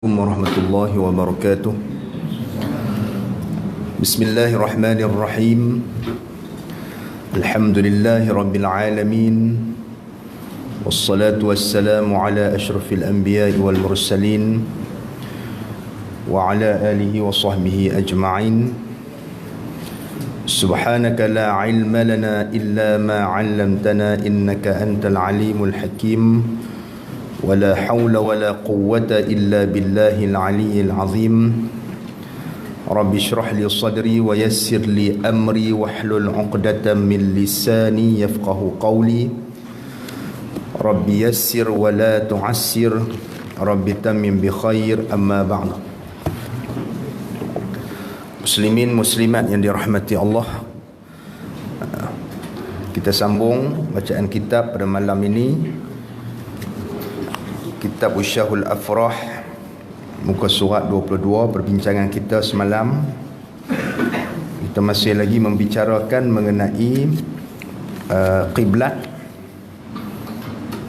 Warahmatullahi wabarakatuh. Bismillahirrahmanirrahim. Alhamdulillahi rabbil alamin. Wassalatu wassalamu ala ashrafil anbiya'i wal mursalin wa ala alihi wa sahbihi ajma'in. Subhanaka la ilma lana illa ma 'allamtana innaka antal alimul hakim. ولا حول ولا قوة إلا بالله العلي العظيم رب اشرح لي صدري ويسر لي أمري واحلل عقدة من لساني يفقه قولي رب يسر ولا تعسر رب تمم بخير أما بعد. Muslimin muslimat yang dirahmati Allah, kita sambung bacaan kitab pada malam ini, Kitab Usyahul Afrah, muka surat 22. Perbincangan kita semalam, kita masih lagi membicarakan mengenai qiblat.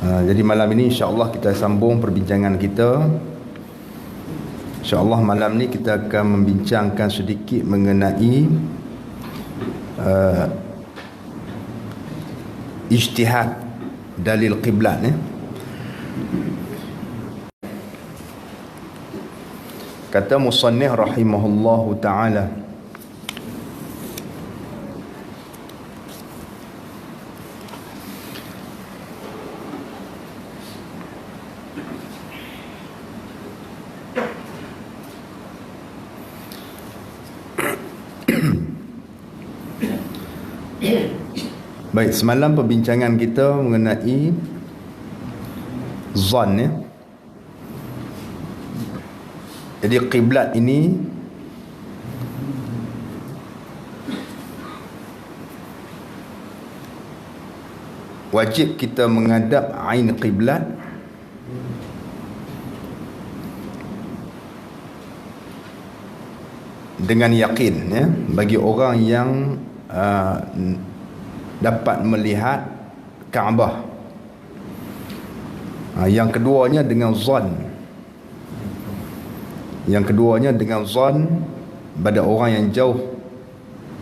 Jadi malam ini insya-Allah kita sambung perbincangan kita. Insya-Allah malam ni kita akan membincangkan sedikit mengenai ijtihad dalil qiblat ni. Kata musannif rahimahullahu ta'ala, baik, semalam perbincangan kita mengenai zon ya. Jadi qiblat ini wajib kita menghadap ain qiblat dengan yakin ya, bagi orang yang dapat melihat Kaabah. Yang keduanya dengan zon. Yang keduanya dengan zon pada orang yang jauh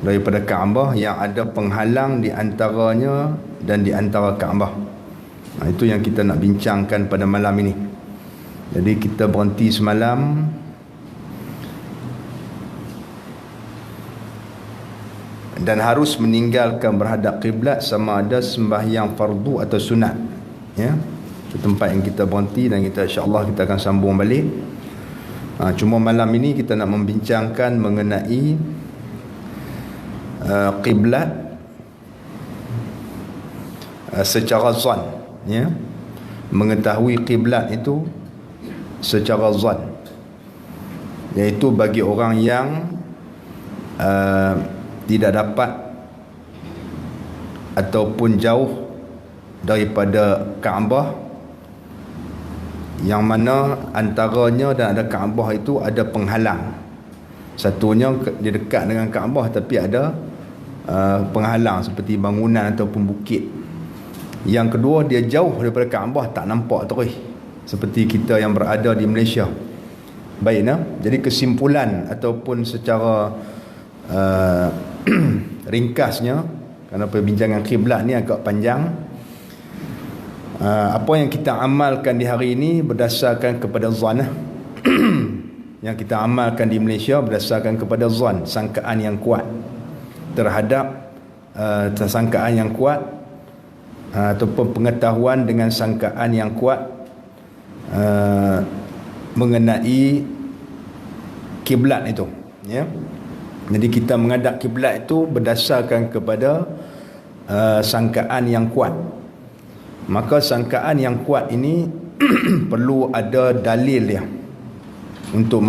daripada Kaabah, yang ada penghalang di antaranya dan di antara Kaabah. Itu yang kita nak bincangkan pada malam ini. Jadi kita berhenti semalam dan harus meninggalkan berhadap kiblat sama ada sembahyang fardu atau sunat ya. Itu tempat yang kita berhenti dan kita insya-Allah kita akan sambung balik. Cuma malam ini kita nak membincangkan mengenai qiblat secara zon ya. Mengetahui qiblat itu secara zon, iaitu bagi orang yang tidak dapat ataupun jauh daripada Kaabah, yang mana antaranya dan ada Kaabah itu ada penghalang. Satunya dia dekat dengan Kaabah tapi ada penghalang seperti bangunan ataupun bukit. Yang kedua, dia jauh daripada Kaabah, tak nampak terus seperti kita yang berada di Malaysia. Baik nah? Jadi kesimpulan ataupun secara ringkasnya, kerana perbincangan kiblat ni agak panjang, apa yang kita amalkan di hari ini berdasarkan kepada zon. Yang kita amalkan di Malaysia berdasarkan kepada zon, sangkaan yang kuat terhadap sangkaan yang kuat ataupun pengetahuan dengan sangkaan yang kuat mengenai kiblat itu ya. Jadi kita menghadap kiblat itu berdasarkan kepada sangkaan yang kuat. Maka sangkaan yang kuat ini perlu ada dalil dia untuk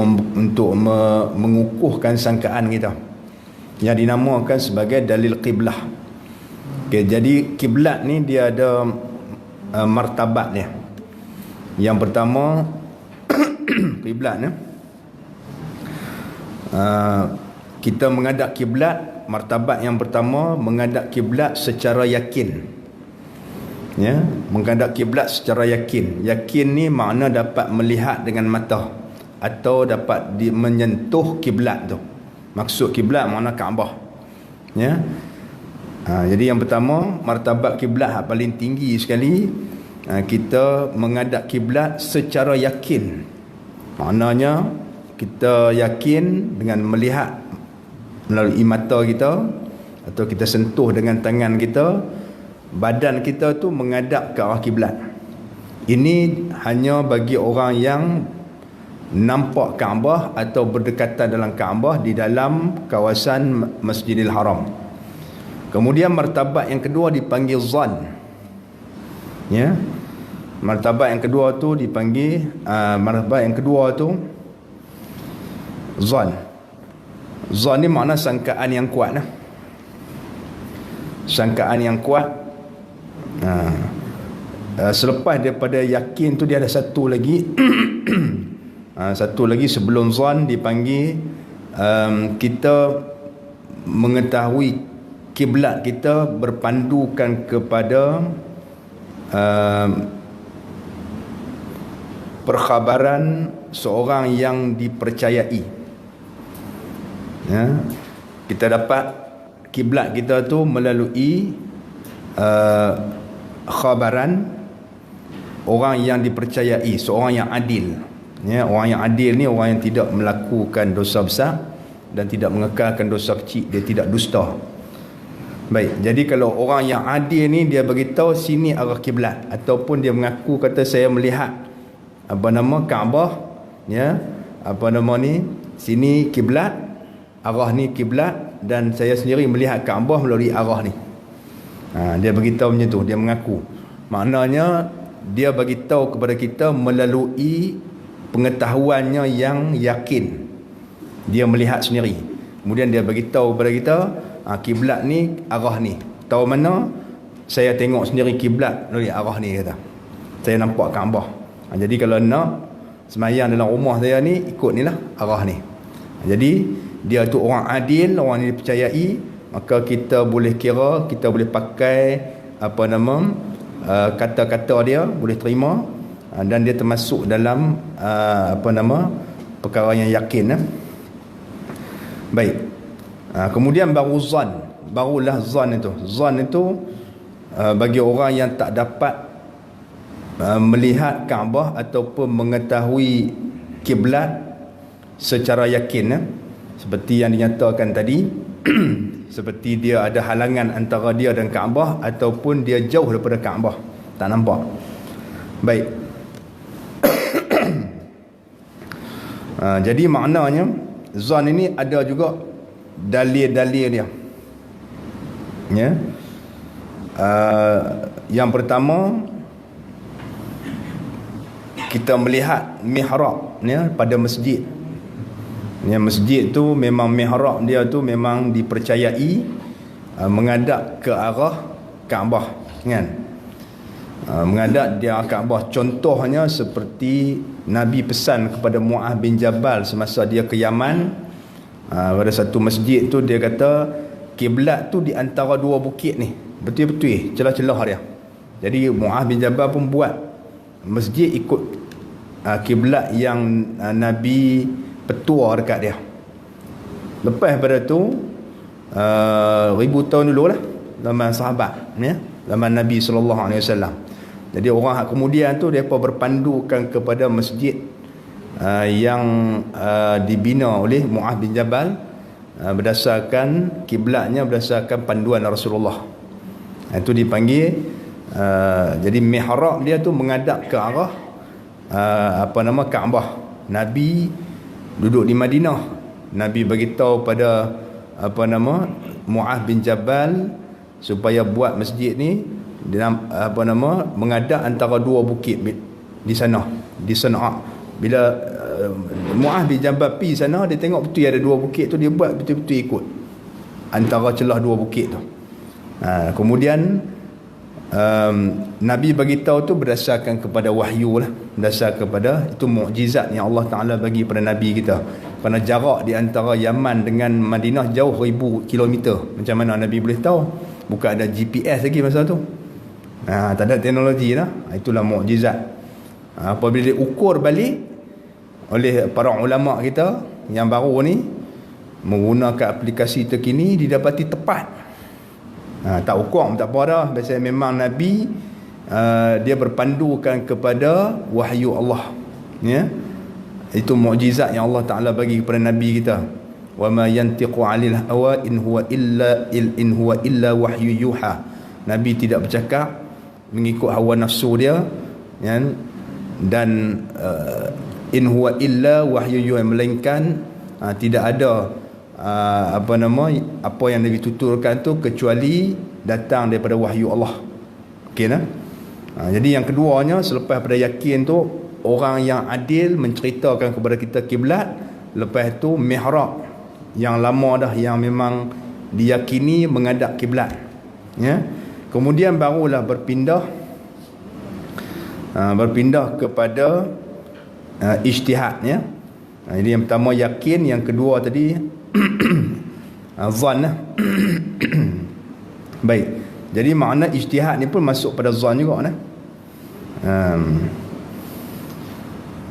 mengukuhkan sangkaan kita, yang dinamakan sebagai dalil qiblah. Okay, jadi kiblat ni dia ada martabat dia. Yang pertama, kiblat ni kita menghadap kiblat, martabat yang pertama menghadap kiblat secara yakin. Ya, menghadap kiblat secara yakin. Yakin ni makna dapat melihat dengan mata. atau dapat menyentuh kiblat tu. Maksud kiblat makna Kaabah. Ya. Jadi yang pertama, martabat kiblat yang paling tinggi sekali, kita menghadap kiblat secara yakin. Maknanya kita yakin dengan melihat melalui mata kita, atau kita sentuh dengan tangan kita, badan kita tu menghadap ke arah kiblat. Ini hanya bagi orang yang nampak Kaabah atau berdekatan dalam Kaabah di dalam kawasan Masjidil Haram. Kemudian martabat yang kedua dipanggil zan. Ya. Martabat yang kedua tu dipanggil martabat yang kedua tu zan. Zan ni makna sangkaan yang kuat lah. Sangkaan yang kuat. Selepas daripada yakin tu dia ada satu lagi satu lagi sebelum zan dipanggil kita mengetahui kiblat kita berpandukan kepada perkhabaran seorang yang dipercayai. Ya, kita dapat kiblat kita tu melalui khabaran orang yang dipercayai, seorang yang adil. Ya, orang yang adil ni orang yang tidak melakukan dosa besar dan tidak mengekalkan dosa kecil, dia tidak dusta. Baik, jadi kalau orang yang adil ni dia beritahu sini arah kiblat, ataupun dia mengaku kata saya melihat Kaabah, ya, sini kiblat, arah ni kiblat, dan saya sendiri melihat Kaabah melalui arah ni. Dia beritahu macam tu, dia mengaku. Maknanya dia beritahu kepada kita melalui pengetahuannya yang yakin. Dia melihat sendiri. Kemudian dia beritahu kepada kita, kiblat ni arah ni. Tahu mana? Saya tengok sendiri kiblat melalui arah ni, kata. Saya nampak Kaabah. Jadi kalau nak semayang dalam rumah saya ni, ikut ni lah arah ni. Jadi dia tu orang adil, orang yang dipercayai, maka kita boleh kira, kita boleh pakai kata-kata dia, boleh terima, dan dia termasuk dalam perkara yang yakin. Baik. Kemudian barulah zan itu. Zan itu bagi orang yang tak dapat melihat Kaabah ataupun mengetahui kiblat secara yakin, seperti yang dinyatakan tadi. Seperti dia ada halangan antara dia dan Kaabah, ataupun dia jauh daripada Kaabah, tak nampak. Baik. Jadi maknanya zan ini ada juga dalil-dalil dia. Ya. Yang pertama, kita melihat mihrab, ya, pada masjid. Ya, masjid tu memang mihrab dia tu memang dipercayai menghadap ke arah Kaabah, kan? Menghadap dia Kaabah. Contohnya seperti Nabi pesan kepada Muaz bin Jabal semasa dia ke Yaman, pada satu masjid tu dia kata kiblat tu di antara dua bukit ni, betul-betul celah-celah dia. Jadi Muaz bin Jabal pun buat masjid ikut kiblat yang Nabi petua dekat dia. Lepas pada tu 1000 tahun dulu lah, zaman sahabat, ya, zaman Nabi SAW. Jadi orang kemudian tu mereka berpandukan kepada masjid yang dibina oleh Muaz bin Jabal, berdasarkan kiblatnya berdasarkan panduan Rasulullah. Itu dipanggil jadi mihrab dia tu menghadap ke arah Kaabah. Nabi duduk di Madinah. Nabi beritahu pada Muaz bin Jabal supaya buat masjid ni menghadap antara dua bukit di sana, di Sana'a. Bila Muaz bin Jabal pergi sana, dia tengok betul ada dua bukit tu, dia buat betul-betul ikut antara celah dua bukit tu. Kemudian Nabi bagi tahu tu berdasarkan kepada wahyu lah, berdasarkan kepada itu mukjizat yang Allah Taala bagi pada Nabi kita. Kerana jarak di antara Yaman dengan Madinah jauh 1000 kilometer. Macam mana Nabi boleh tahu? Bukan ada GPS lagi masa tu. Tak ada teknologi lah. Itulah mukjizat. Apabila dia ukur balik, oleh para ulama kita yang baru ni, menggunakan aplikasi terkini, didapati tepat. Tak hukum, tak apa dah. Biasanya memang Nabi dia berpandukan kepada wahyu Allah, ya. Itu mukjizat yang Allah Taala bagi kepada Nabi kita. Wa ma yantiqu 'anil hawa in huwa illa wahyu yuha. Nabi tidak bercakap mengikut hawa nafsu dia, ya. Dan in huwa illa wahyu yuha, melainkan tidak ada apa yang Nabi tuturkan tu kecuali datang daripada wahyu Allah. Okey nah. Jadi yang keduanya, selepas pada yakin tu, orang yang adil menceritakan kepada kita kiblat. Lepas tu mihrab yang lama dah, yang memang diyakini menghadap kiblat, ya. Kemudian barulah berpindah kepada ijtihad, ya. Jadi yang pertama yakin, yang kedua tadi zan lah. Baik. Jadi makna ijtihad ni pun masuk pada zan juga nah.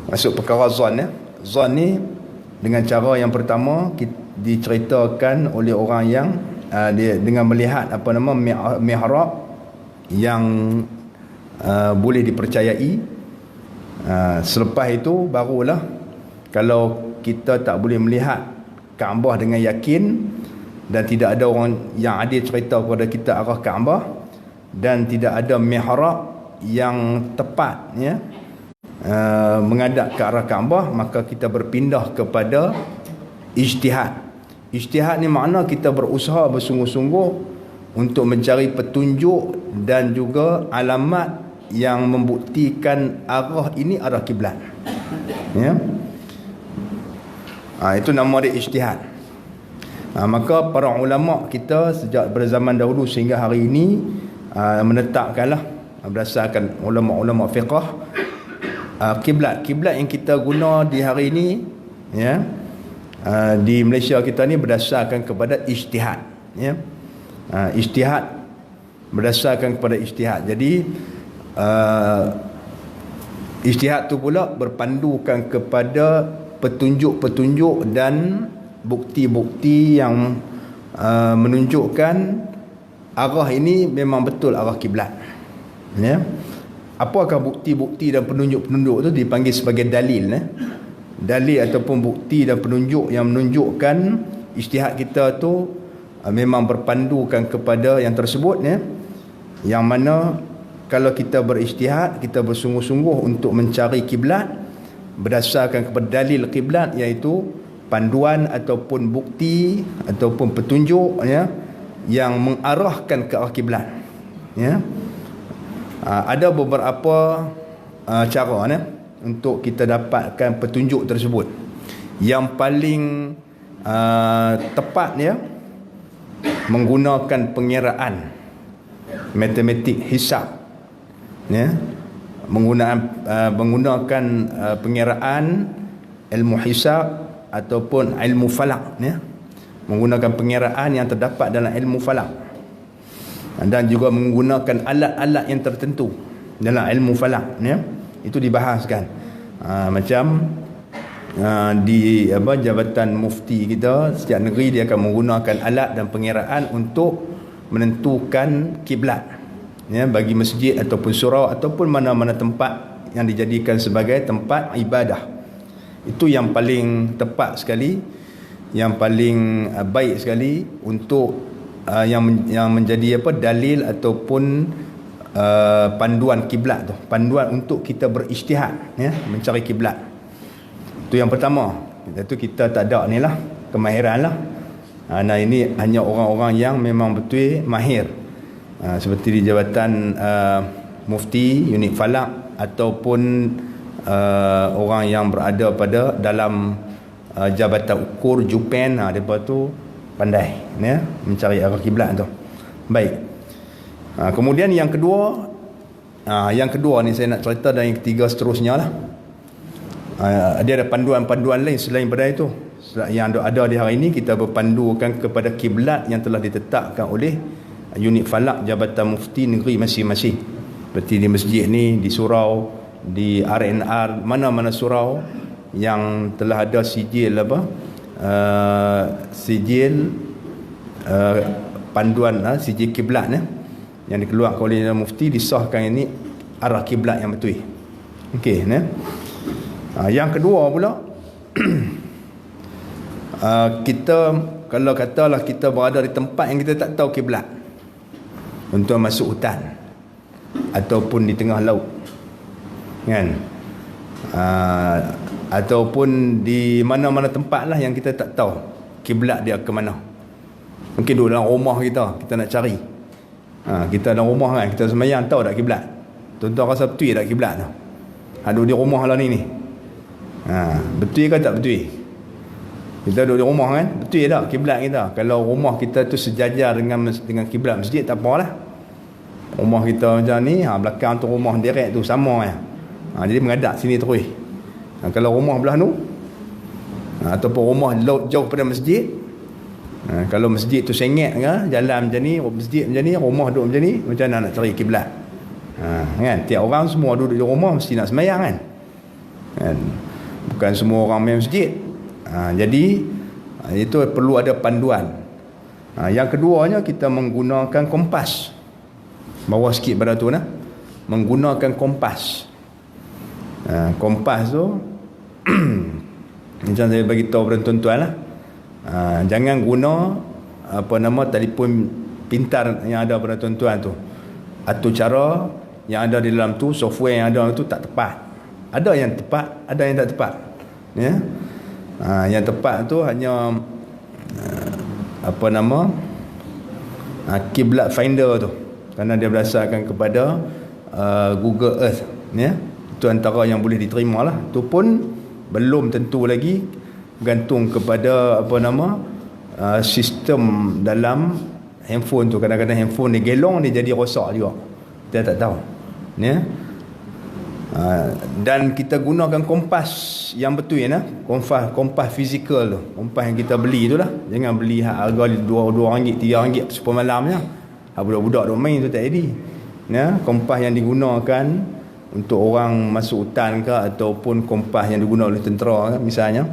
Masuk perkara zan, ya. Zan ni dengan cara yang pertama diceritakan oleh orang yang dia dengan melihat mihrab yang boleh dipercayai. Selepas itu barulah, kalau kita tak boleh melihat Kaabah dengan yakin, dan tidak ada orang yang adil cerita kepada kita arah Kaabah, dan tidak ada mihrab yang tepat, ya, menghadap ke arah Kaabah, maka kita berpindah kepada ijtihad. Ijtihad ni makna kita berusaha bersungguh-sungguh untuk mencari petunjuk dan juga alamat yang membuktikan arah ini arah kiblat, ya. Itu nama dia ijtihad. Maka para ulama kita sejak berzaman dahulu sehingga hari ini menetapkanlah, berdasarkan ulama-ulama fiqh, kiblat yang kita guna di hari ini, ya, di Malaysia kita ni berdasarkan kepada ijtihad, ya. Ijtihad berdasarkan kepada ijtihad. Jadi ijtihad tu pula berpandukan kepada petunjuk-petunjuk dan bukti-bukti yang menunjukkan arah ini memang betul arah kiblat, ya. Apakah bukti-bukti dan penunjuk-penunjuk itu dipanggil sebagai dalil, ya. Dalil ataupun bukti dan penunjuk yang menunjukkan ijtihad kita tu memang berpandukan kepada yang tersebut, ya. Yang mana kalau kita berijtihad, kita bersungguh-sungguh untuk mencari kiblat berdasarkan kepada dalil kiblat, iaitu panduan ataupun bukti ataupun petunjuk, ya, yang mengarahkan ke arah kiblat, ya. Ada beberapa cara, ya, untuk kita dapatkan petunjuk tersebut. Yang paling tepat, ya, menggunakan pengiraan matematik hisab, ya. Menggunakan pengiraan ilmu hisab ataupun ilmu falak, ya. Menggunakan pengiraan yang terdapat dalam ilmu falak, dan juga menggunakan alat-alat yang tertentu dalam ilmu falak, ya. Itu dibahaskan. Macam di Jabatan Mufti kita setiap negeri, dia akan menggunakan alat dan pengiraan untuk menentukan kiblat, ya, bagi masjid ataupun surau ataupun mana-mana tempat yang dijadikan sebagai tempat ibadah. Itu yang paling tepat sekali, yang paling baik sekali untuk yang menjadi dalil ataupun panduan kiblat tu, panduan untuk kita berijtihad, ya, mencari kiblat. Itu yang pertama. Itu kita tak ada ni lah kemahiran lah. Nah, ini hanya orang-orang yang memang betul mahir, seperti di Jabatan Mufti, unit falak, ataupun orang yang berada pada dalam Jabatan Ukur Jupen, mereka tu pandai, ya, mencari arah kiblat tu. Baik. Kemudian yang kedua ni saya nak cerita, dan yang ketiga seterusnya lah. Dia ada panduan-panduan lain selain pada itu. Yang ada di hari ini, kita berpandukan kepada kiblat yang telah ditetapkan oleh unit falak Jabatan Mufti negeri masing-masing. Seperti di masjid ni, di surau, di RNR, mana-mana surau, yang telah ada sijil apa, sijil panduan, sijil kiblat yang dikeluarkan oleh mufti, disahkan ini arah kiblat yang betul. Okey, yang kedua pula kita kalau katalah kita berada di tempat yang kita tak tahu kiblat, contoh masuk hutan ataupun di tengah laut kan, ataupun di mana-mana tempat lah yang kita tak tahu kiblat dia ke mana. Mungkin duduk dalam rumah kita nak cari, kita dalam rumah kan, kita sembahyang tahu tak kiblat, tuan-tuan rasa betul tak kiblat tu, duduk di rumah lah ni betul ke tak betul? Kita duduk di rumah kan, betul tak kiblat kita? Kalau rumah kita tu sejajar dengan kiblat masjid, tak apalah. Rumah kita macam ni, belakang tu rumah direct tu sama ya. Jadi menghadap sini terus. Kalau rumah belah tu, ataupun rumah jauh pada masjid, kalau masjid tu sengit ke, jalan macam ni, masjid macam ni, rumah duduk macam ni, macam mana nak cari kiblat? Kan? Tiap orang semua duduk di rumah mesti nak sembahyang kan? Bukan semua orang main masjid. Jadi itu perlu ada panduan. Yang keduanya, kita menggunakan kompas. Bawah sikit pada tu menggunakan kompas. Kompas tu macam saya bagi tahu pada tuan-tuan lah, jangan guna telefon pintar yang ada pada tuan-tuan tu. Atau cara yang ada di dalam tu, software yang ada tu tak tepat. Ada yang tepat, ada yang tak tepat ya. Yang tepat tu hanya Kiblat Finder tu, kerana dia berdasarkan kepada Google Earth ya. Itu antara yang boleh diterima lah. Itu pun belum tentu lagi, bergantung kepada sistem dalam handphone tu. Kadang-kadang handphone dia gelong, dia jadi rosak juga, kita tak tahu ya. Dan kita gunakan kompas yang betul ya, kompas fizikal tu, kompas yang kita beli tu lah. Jangan beli harga RM2, RM3 super malam je. Budak-budak duk main tu tak jadi ya. Kompas yang digunakan untuk orang masuk hutan ke, ataupun kompas yang digunakan oleh tentera ke, misalnya.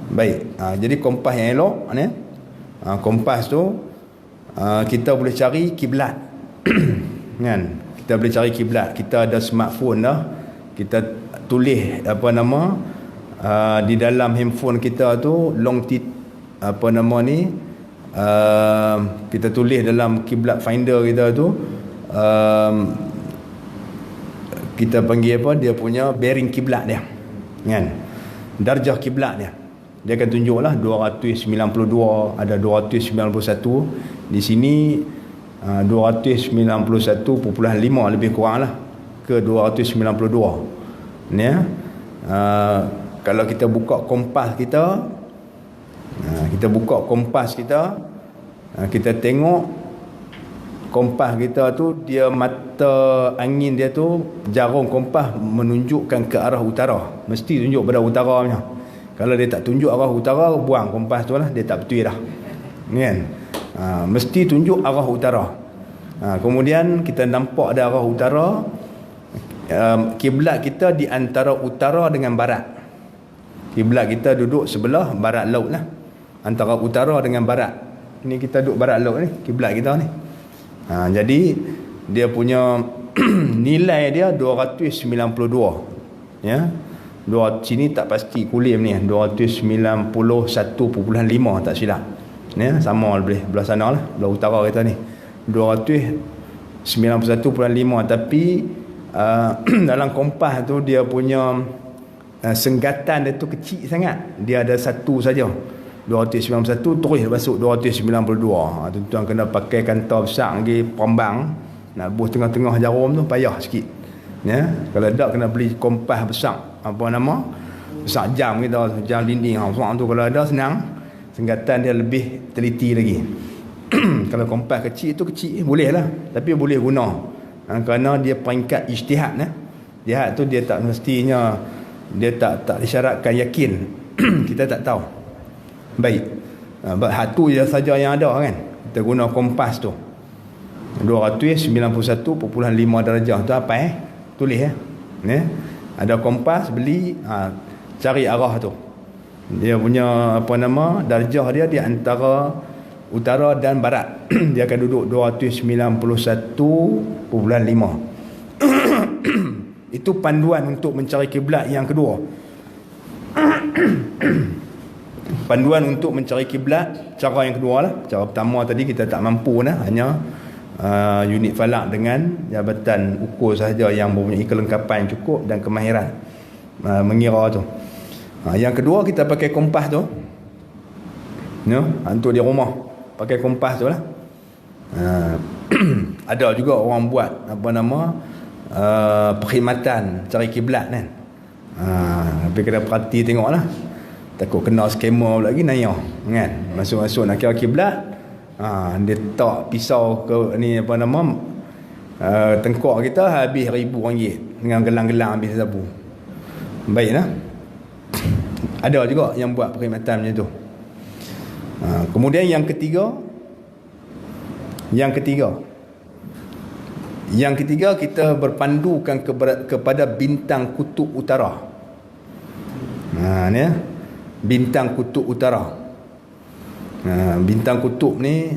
Baik, jadi kompas yang elok ni, kompas tu kita boleh cari kiblat kan. Kita boleh cari kiblat. Kita ada smartphone dah, kita tulis di dalam handphone kita tu kita tulis dalam kiblat finder kita tu, kita panggil dia punya bearing kiblat dia kan, darjah kiblat dia akan tunjuklah 292, ada 291 di sini, 291.5 lebih kurang lah ke 292 ni ya. Kalau kita buka kompas kita, kita tengok kompas kita tu, dia mata angin dia tu, jarum kompas menunjukkan ke arah utara, mesti tunjuk pada utara punya. Kalau dia tak tunjuk arah utara, buang kompas tu lah, dia tak betul dah kan. Mesti tunjuk arah utara. Kemudian kita nampak ada arah utara, kiblat kita di antara utara dengan barat. Kiblat kita duduk sebelah barat laut lah, antara utara dengan barat. Ini kita duduk barat laut ni, kiblat kita ni. Jadi dia punya nilai dia 292 ya. Sini tak pasti kulim ni, 291.5 tak silap ya, sama boleh belah sana lah, belah utara kita ni 291.5. Tapi dalam kompas tu dia punya senggatan dia tu kecil sangat, dia ada satu saja, 291 terus masuk 292. Tuan-tuan kena pakai kantar besar lagi, perambang, nak buh tengah-tengah jarum tu payah sikit ya. Kalau tak kena beli kompas besar, besar jam kita, jam dinding tu. Kalau ada senang, senggatan dia lebih teliti lagi. Kalau kompas kecil tu kecil boleh lah, tapi boleh guna kerana dia peringkat ijtihad Ijtihad tu dia tak mestinya, dia tak disyaratkan yakin. Kita tak tahu. Baik, tu je saja yang ada kan. Kita guna kompas tu 291.5 darjah tu apa tulis ya. Ada kompas beli, cari arah tu. Dia punya darjah dia di antara utara dan barat. Dia akan duduk 291.5. Itu panduan untuk mencari kiblat yang kedua. Panduan untuk mencari kiblat cara yang kedua lah. Cara pertama tadi kita tak mampu lah, hanya unit falak dengan jabatan ukur sahaja yang mempunyai kelengkapan cukup dan kemahiran mengira tu. Yang kedua kita pakai kompas tu. Untuk di rumah pakai kompas tu lah. Ada juga orang buat perkhidmatan cari kiblat kan. Tapi kena perhati tengok lah, takut kena skamer lagi naya kan. Masuk-masuk nak kira kiblat, dia tak pisau ke ni tengkok kita habis RM1,000 dengan gelang-gelang habis sabu. Baiklah. Ada juga yang buat perkhidmatan macam tu. Kemudian yang ketiga kita berpandukan kepada bintang kutub utara. Ni bintang kutub utara. Bintang kutub ni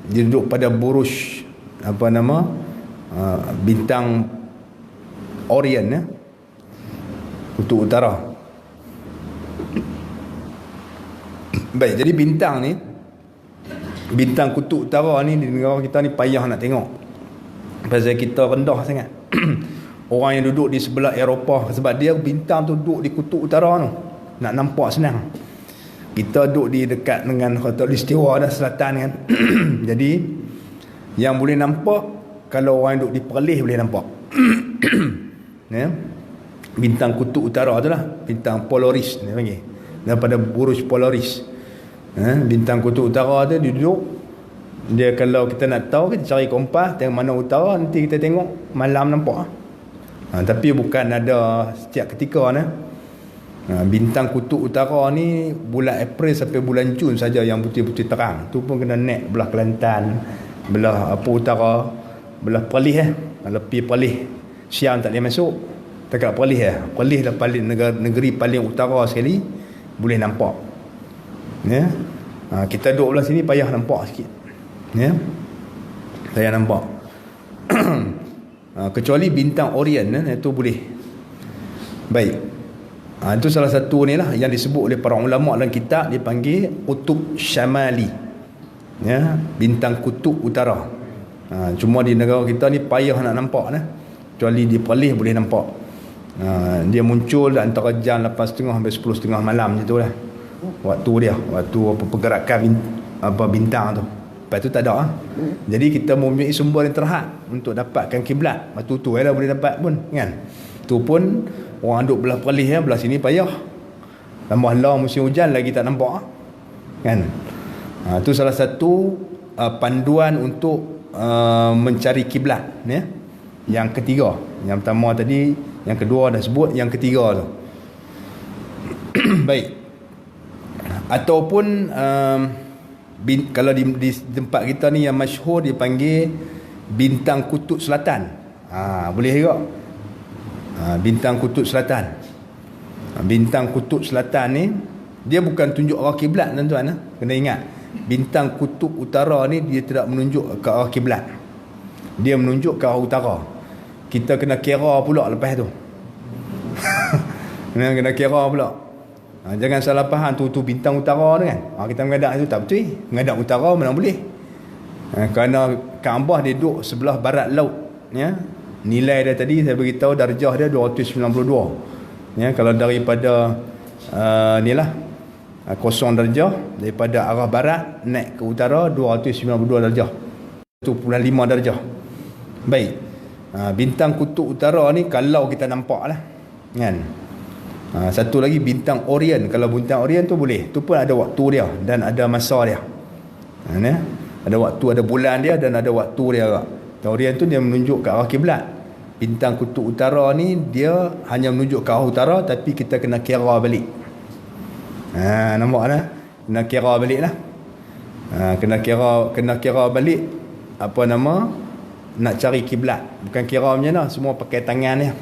dia duduk pada buruj bintang Orient ya. Kutub utara. Baik, jadi bintang kutub utara ni di negara kita ni payah nak tengok. Pasal kita rendah sangat. Orang yang duduk di sebelah Eropah, sebab dia bintang tu duduk di kutub utara tu, nak nampak senang. Kita duduk di dekat dengan khatulistiwa dan selatan kan. Jadi yang boleh nampak, kalau orang yang duduk di Perlis boleh nampak. Ya? Bintang kutub utara tu lah, bintang Polaris dia panggil, daripada buruj Polaris. Bintang kutub utara tu dia duduk. Dia kalau kita nak tahu, kita cari kompas tengok mana utara, nanti kita tengok malam nampak. Tapi bukan ada setiap ketika ni. Bintang kutub utara ni bulan April sampai bulan Jun saja yang putih-putih terang. Tu pun kena naik belah Kelantan, belah utara, belah Perlis Lepas Perlis siang tak boleh masuk. Dekat Perlis Perlis lah paling negeri paling utara sekali, boleh nampak. Ya. Kita duduk belah sini payah nampak sikit. Ya. Saya nampak. Kecuali bintang Orient itu boleh. Baik. Itu salah satu ni lah yang disebut oleh para ulama dalam kitab, dipanggil Kutub Syamali. Ya, bintang kutub utara. Cuma di negara kita ni payah nak nampak lah. Kecuali di Perlis boleh nampak. Dia muncul antara jam 8.30 sampai 10.30 malam macam tu lah. Waktu pergerakan bintang tu. Lepas tu tak ada Jadi kita mempunyai sumber yang terhad untuk dapatkan kiblat. Waktu tu lah boleh dapat pun kan. Tu pun orang duduk belah Perlis belah sini payah. Tambah lah musim hujan lagi tak nampak kan. Tu salah satu panduan untuk mencari kiblat ya. Yang ketiga. Yang pertama tadi, yang kedua dah sebut, yang ketiga tu. Baik. Ataupun kalau di tempat kita ni yang masyhur dipanggil bintang kutub selatan. Boleh juga. Bintang kutub selatan. Bintang kutub selatan ni dia bukan tunjuk arah kiblat tuan-tuan. Kena ingat, bintang kutub utara ni dia tidak menunjuk ke arah kiblat. Dia menunjuk ke arah utara. Kita kena kira pula lepas tu. Kena kira pula. Jangan salah faham tu bintang utara tu kan. Kita mengadap itu tak betul. Mengadap utara mana boleh. Kerana Kaabah dia duduk sebelah barat laut ya. Nilai dia tadi saya beritahu darjah dia 292. Ya, kalau daripada inilah kosong darjah, daripada arah barat naik ke utara 292 darjah. 1.5 darjah. Baik. Bintang kutub utara ni kalau kita nampak lah kan. Satu lagi bintang Orient. Kalau bintang Orient tu boleh, tu pun ada waktu dia dan ada masa dia. Ada waktu, ada bulan dia dan ada waktu dia. Orient tu dia menunjuk ke arah kiblat. Bintang kutub utara ni dia hanya menunjuk ke arah utara, tapi kita kena kira balik. Nampak lah. Kena kira balik lah. Kena kira balik nak cari kiblat. Bukan kira macam mana, semua pakai tangan dia.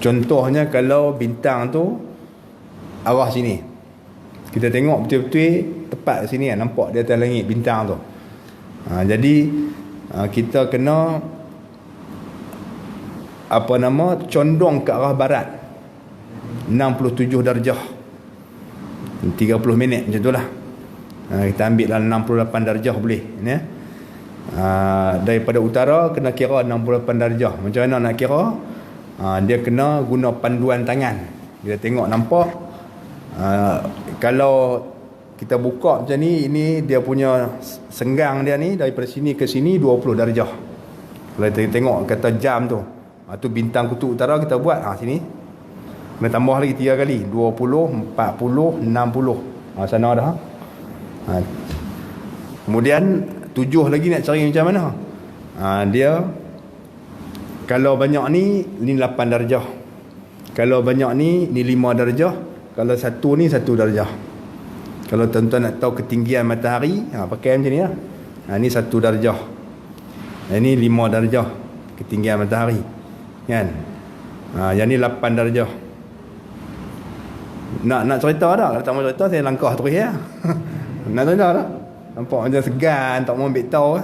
Contohnya kalau bintang tu arah sini, kita tengok betul-betul tepat sini kan, nampak di atas langit bintang tu. Jadi kita kena condong ke arah barat 67 darjah 30 minit macam tu lah. Kita ambil dalam 68 darjah boleh ya? Daripada utara kena kira 68 darjah. Macam mana nak kira? Dia kena guna panduan tangan. Kita tengok nampak, kalau kita buka macam ni, ini dia punya senggang dia ni, daripada sini ke sini 20 darjah. Kalau kita tengok kata jam tu, tu bintang kutub utara, kita buat sini kena tambah lagi 3 kali, 20, 40, 60. Sana dah. Kemudian 7 lagi nak cari macam mana? Dia kalau banyak ni 8 darjah. Kalau banyak ni 5 darjah. Kalau satu ni 1 darjah. Kalau tuan-tuan nak tahu ketinggian matahari, pakai macam ni lah. Ni 1 darjah. Ini 5 darjah ketinggian matahari. Kan? Yang ni 8 darjah. Nak cerita dah. Kalau tak mau cerita, saya langkah terus ya. Nak cerita dah. Nampak macam segan, tak mau ambil tahu.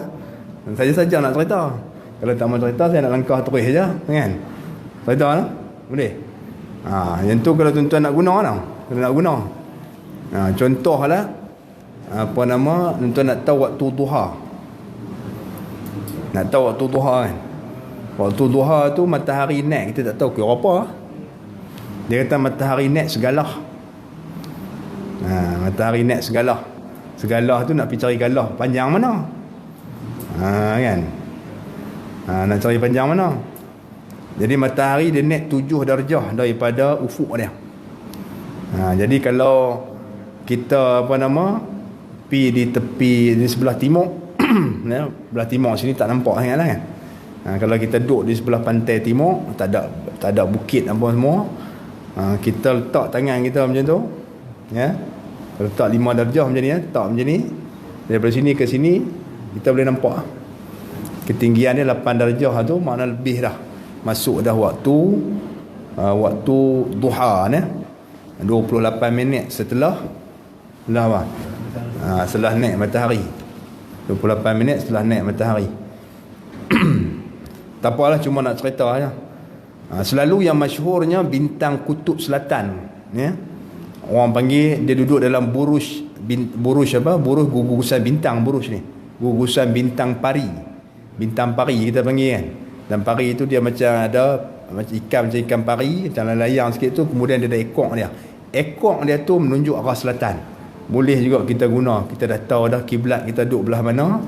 Saya saja nak cerita. Kalau tak mau cerita, saya nak langkah terus je. Kan? Cerita lah. Boleh? Yang tu kalau tuan-tuan nak guna lah. Kalau nak guna. Contohlah, tuan-tuan nak tahu waktu duha. Nak tahu waktu duha kan? Waktu duha tu matahari naik, kita tak tahu kira apa. Dia kata matahari naik segala. Matahari naik segala. Segala tu nak pergi cari galah panjang mana? Kan? Nak cari panjang mana? Jadi matahari dia naik 7 darjah daripada ufuk dia. Jadi kalau kita pergi di tepi di sebelah timur, ya, belah timur sini tak nampak sangat lah kan. Kalau kita duduk di sebelah pantai timur, tak ada bukit apa semua, kita letak tangan kita macam tu, ya, letak 5 darjah macam ni, letak macam ni, daripada sini ke sini kita boleh nampak ketinggian dia 8 darjah tu, makna lebih dah masuk dah waktu duha ni, 28 minit setelah setelah naik matahari. 28 minit setelah naik matahari. Tak apalah, cuma nak cerita aja. Selalu yang masyhurnya bintang kutub selatan, ya. Orang panggil dia duduk dalam buruj gugusan bintang, buruj ni. Gugusan bintang pari. Bintang pari kita panggil kan. Dan pari itu dia macam ada macam ikan pari, macam layang sikit tu, kemudian dia ada ekor dia. Ekor dia tu menunjuk arah selatan. Boleh juga kita guna. Kita dah tahu dah kiblat kita duduk belah mana.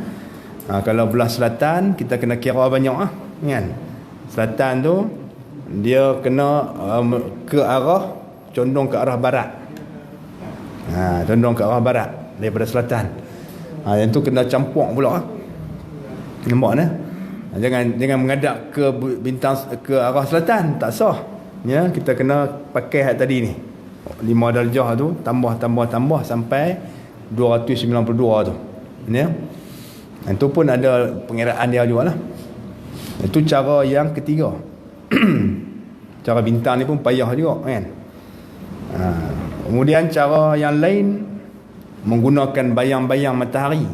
Kalau belah selatan, kita kena kira banyak kan. Selatan tu dia kena ke arah, condong ke arah barat. Condong ke arah barat daripada selatan. Yang tu kena campur pula. Nampak ni? Jangan menghadap ke bintang ke arah selatan, tak sah. Ya, kita kena pakai hak tadi ni. 5 darjah tu tambah sampai 292 tu. Ya. Itu pun ada pengiraan dia jugalah. Itu cara yang ketiga. Cara bintang ni pun payah juga kan. Kemudian cara yang lain menggunakan bayang-bayang matahari.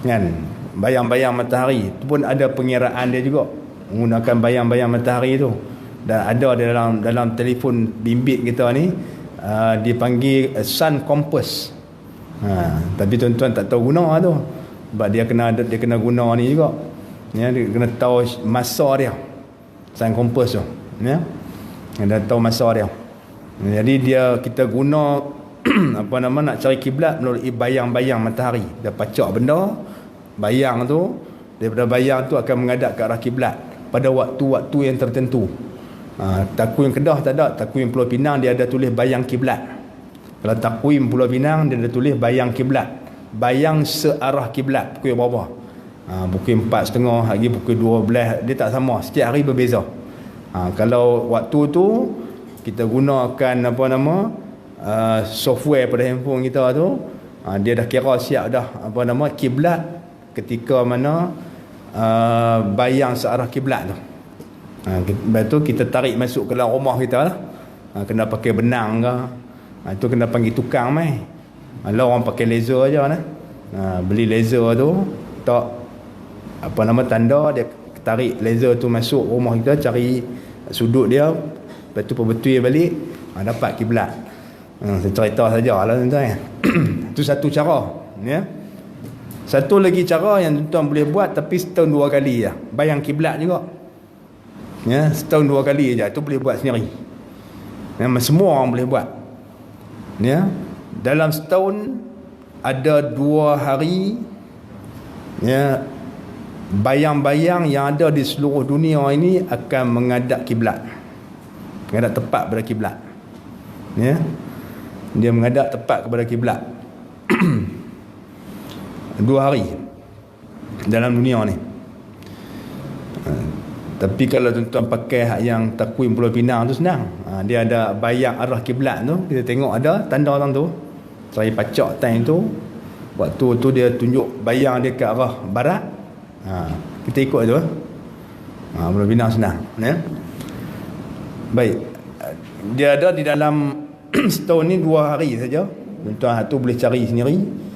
Kan? Bayang-bayang matahari itu pun ada pengiraan dia juga, menggunakan bayang-bayang matahari tu. Dan ada dalam telefon bimbit kita ni dipanggil sun compass. Tapi tuan-tuan tak tahu guna tu. Sebab dia kena guna ni juga. Ya, dia kena tahu masa dia. Sun compass tu, ya. Dia tahu masa dia. Jadi kita guna nak cari kiblat melalui bayang-bayang matahari. Dia pacak benda, bayang tu, daripada bayang tu akan menghadap ke arah kiblat pada waktu-waktu yang tertentu. Takwim Kedah tak ada. Takwim Pulau Pinang dia ada tulis bayang kiblat. Kalau takwim Pulau Pinang dia ada tulis bayang kiblat, bayang searah kiblat. Pukul berapa? Pukul 4.30 lagi pukul 12. Dia tak sama, setiap hari berbeza. Kalau waktu tu kita gunakan software pada handphone kita tu, dia dah kira siap dah kiblat ketika mana bayang searah kiblat tu. Lepas tu kita tarik masuk ke dalam rumah kita lah. Kena pakai benang ke. Itu kena panggil tukang mai. Lah orang pakai laser aja lah. Beli laser tu, tak apa nama tanda, dia tarik laser tu masuk rumah kita, cari sudut dia, lepas tu perbetul balik, dapat kiblat. Saya cerita sajalah tuan-tuan. Itu satu cara, ya. Satu lagi cara yang tuan-tuan boleh buat tapi setahun 2 kali je. Bayang kiblat juga. Ya, setahun 2 kali je. Itu boleh buat sendiri. Memang semua orang boleh buat. Ya. Dalam setahun ada 2 hari, ya, bayang-bayang yang ada di seluruh dunia ini akan menghadap kiblat. Menghadap tepat pada kiblat. Ya. Dia menghadap tepat kepada kiblat. 2 hari dalam dunia ni. Tapi kalau tuan-tuan pakai yang takwim Pulau Pinang tu senang. Dia ada bayang arah kiblat tu, kita tengok ada tanda orang tu. Saya pacak time tu, waktu tu dia tunjuk bayang dia ke arah barat. Kita ikut tu. Pulau Pinang senang, ya. Baik. Dia ada di dalam setahun ni 2 hari saja. Tuan-tuan tu boleh cari sendiri.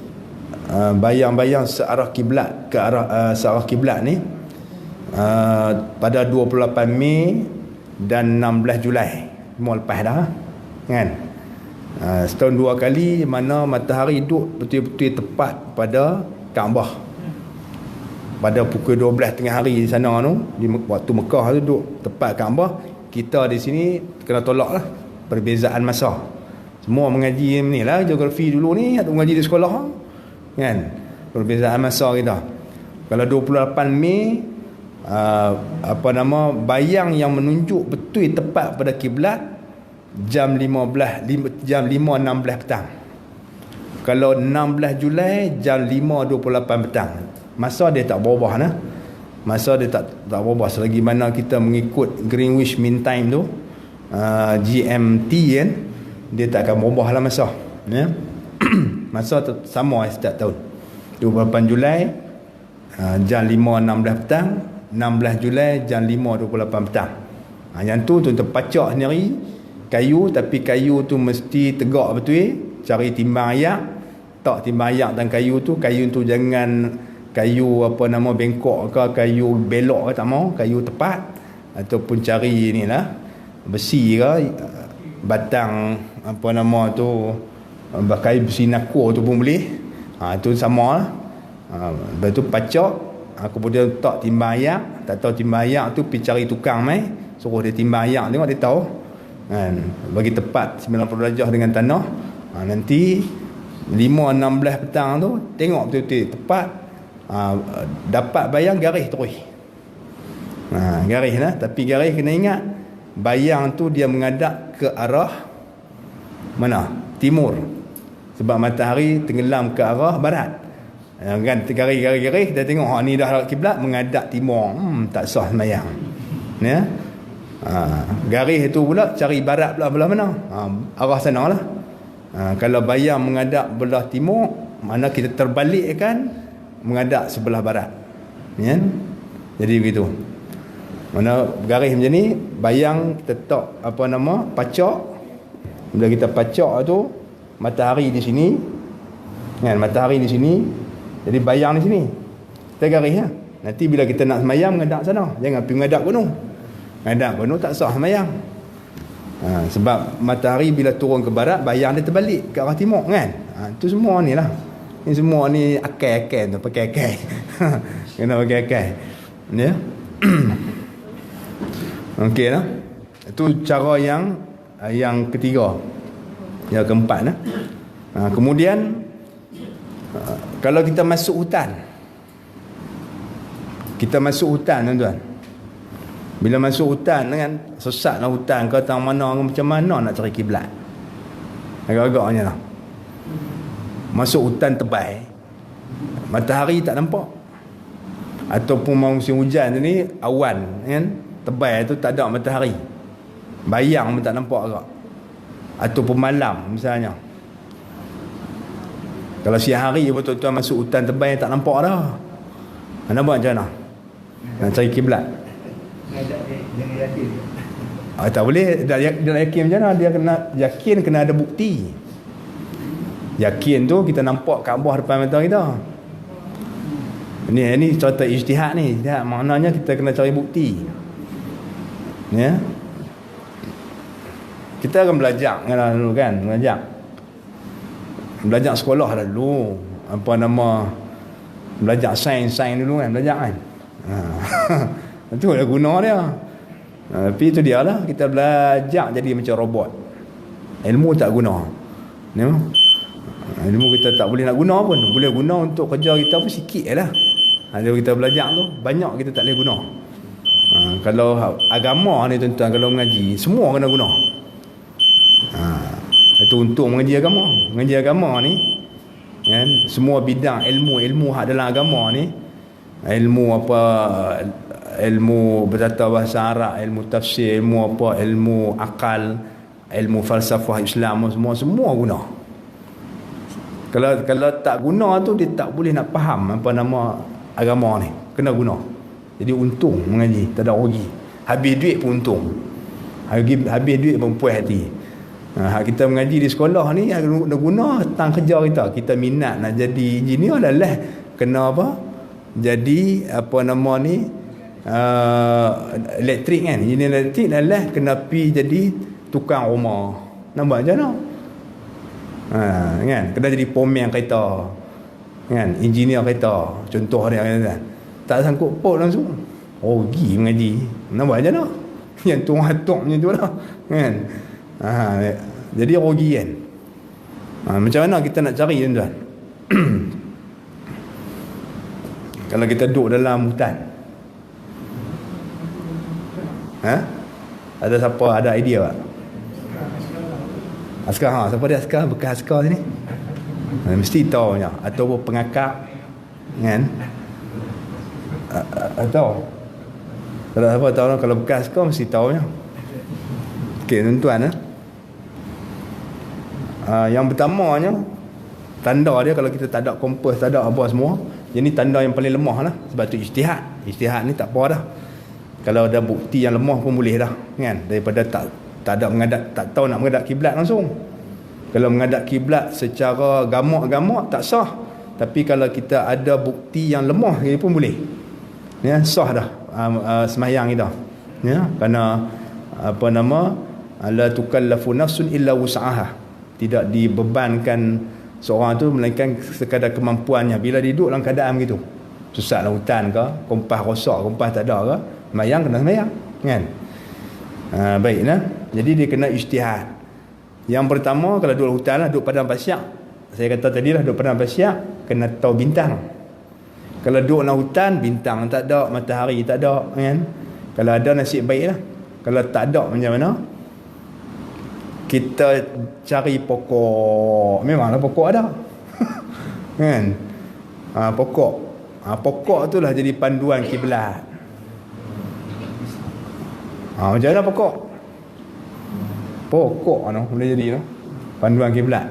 Bayang-bayang searah kiblat ke arah searah kiblat ni pada 28 Mei dan 16 Julai. Semua lepas dah, kan? Setahun 2 kali mana matahari duduk betul-betul tepat pada Kaabah. Pada pukul 12 tengah hari di sana tu, di waktu Mekah tu duduk tepat Kaabah. Kita di sini kena tolak lah perbezaan masa. Semua mengaji ni lah, geografi dulu ni, atau mengaji di sekolah, kan? Perbezaan masa kita. Kalau 28 Mei bayang yang menunjuk betul tepat pada kiblat jam 5.16 petang. Kalau 16 Julai jam 5.28 petang. Masa dia tak berubah nah. Masa dia tak berubah selagi mana kita mengikut Greenwich Mean Time tu, GMT kan, dia tak akan berubah lah masa, ya. Masa sama setiap tahun. 28 Julai jam 5.16 petang, 16 Julai jam 5.28 petang. Yang tu tuan-tuan pacak sendiri kayu, tapi kayu tu mesti tegak betul. Cari timbang ayak. Tak timbang ayak dan kayu tu jangan kayu bengkok ke, kayu belok ke, tak mau, kayu tepat. Ataupun cari ni lah besi ke, batang kayu besi nakur tu pun boleh. Itu sama lah. Lepas tu pacak, kemudian tak timbang ayak. Tak tahu timbang ayak tu, pergi cari tukang mai, suruh dia timbang ayak, tengok dia tahu, kan? Bagi tepat 90 darjah dengan tanah. Nanti 5.16 petang tu tengok betul-betul tepat, dapat bayang garis terus. Garis lah, tapi garis kena ingat bayang tu dia menghadap ke arah mana? Timur. Sebab matahari tenggelam ke arah barat. Kan garis-garis kita tengok ni dah kiblat menghadap timur. Tak sah sembahyang. Ya. Garis itu pula cari barat pula belah mana? Arah sanalah. Kalau bayang menghadap belah timur, mana kita terbalikkan menghadap sebelah barat. Ya. Jadi begitu. Mana garis macam ni, bayang tetap pacak. Bila kita pacak tu, matahari di sini, kan, matahari di sini, jadi bayang di sini. Kita garis ya. Nanti bila kita nak semayang menghadap sana, jangan pergi menghadap gunung. Menghadap gunung tak sah semayang. Sebab matahari bila turun ke barat, bayang dia terbalik ke arah timur, kan. Itu semua ni lah. Ini semua ni akal-akal tu, pakai akal. Kena pakai akal. Ya. Okey lah. Itu cara yang ketiga. Yang keempat lah. Kemudian kalau kita masuk hutan. Kita masuk hutan, tuan-tuan. Bila masuk hutan kan, sesatlah hutan ke tang mana, macam mana nak cari kiblat. Agak-agaknya lah. Masuk hutan tebal, matahari tak nampak. Ataupun musim hujan ni awan kan, tebal tu tak ada matahari. Bayang pun tak nampak agak. Ataupun malam misalnya. Kalau siang hari betul-betul masuk hutan tebal tak nampak dah. Mana buat macam mana? Nak cari kiblat. Jangan yakin. Tak boleh. Dah yakin macam mana? Dia kena yakin, kena ada bukti. Yakin tu kita nampak Kaabah depan mata kita. Ini contoh ijtihad ni. Ijtihad maknanya kita kena cari bukti. Ya. Kita akan belajar dulu kan, belajar sekolah dah dulu. Apa nama, belajar sains dulu kan, belajar kan. Itu dah guna dia. Tapi itu dia lah, kita belajar jadi macam robot. Ilmu tak guna. Ya? Ilmu kita tak boleh nak guna pun. Boleh guna untuk kerja kita pun sikit lah. Kalau kita belajar tu, banyak kita tak boleh guna. Kalau agama ni tuan-tuan, kalau mengaji, semua kena guna. Itu untung mengaji agama. Mengaji agama ni kan, semua bidang ilmu hak dalam agama ni, ilmu apa, ilmu bertata bahasa Arab, ilmu tafsir, ilmu apa, ilmu akal, ilmu falsafah Islam, semua guna. Kalau tak guna tu, dia tak boleh nak faham apa nama agama ni. Kena guna. Jadi untung mengaji, tak ada rugi. Habis duit pun untung. Habis duit pun puas hati. Kita mengaji di sekolah ni, nak guna tang kerja kita minat nak jadi engineer adalah kena apa, jadi apa nama ni, elektrik kan, engineer elektrik adalah kena pi jadi tukang rumah. Nampak macam mana? Kan, kena jadi pomen kereta kan, engineer kereta contoh dia kan. Tak sangkut pot langsung rugi mengaji. Nampak macam mana? Yang tung-hatung macam tu lah kan. Jadi rugi kan. Macam mana kita nak cari tuan-tuan? Kalau kita duduk dalam hutan, ada siapa ada idea tak? Askar, siapa dia askar? Bekas askar sini mesti tahu nya, atau pengakap kan, atau kalau siapa tahu, kalau bekas askar mesti tahu nya. Okey tuan-tuan, yang pertamanya tanda dia, kalau kita tak ada kompas, tak ada apa semua, jadi tanda yang paling lemah lah. Sebab tu ijtihad ni tak apa dah. Kalau ada bukti yang lemah pun boleh dah kan, daripada tak ada menghadap, tak tahu nak menghadap kiblat langsung. Kalau menghadap kiblat secara gamak-gamak tak sah, tapi kalau kita ada bukti yang lemah dia pun boleh, ya, sah dah sembahyang kita, ya. Kerana apa nama, la tukallafu nafsun illa wus'aha, tidak dibebankan seorang tu melainkan sekadar kemampuannya. Bila dia duduk dalam keadaan begitu, susah dalam hutan ke, kompas rosak, kompas tak ada ke, sembahyang kena sembahyang kan. Baiklah, jadi dia kena ijtihad. Yang pertama, kalau duduk hutan lah, duduk padang pasir, saya kata tadi lah, duduk padang pasir kena tahu bintang. Kalau duduk dalam hutan, bintang tak ada, matahari tak ada kan. Kalau ada, nasib baik lah. Kalau tak ada, macam mana? Kita cari pokok. Memanglah pokok ada kan. Pokok tu lah jadi panduan kiblat. Macam mana pokok boleh jadi panduan kiblat.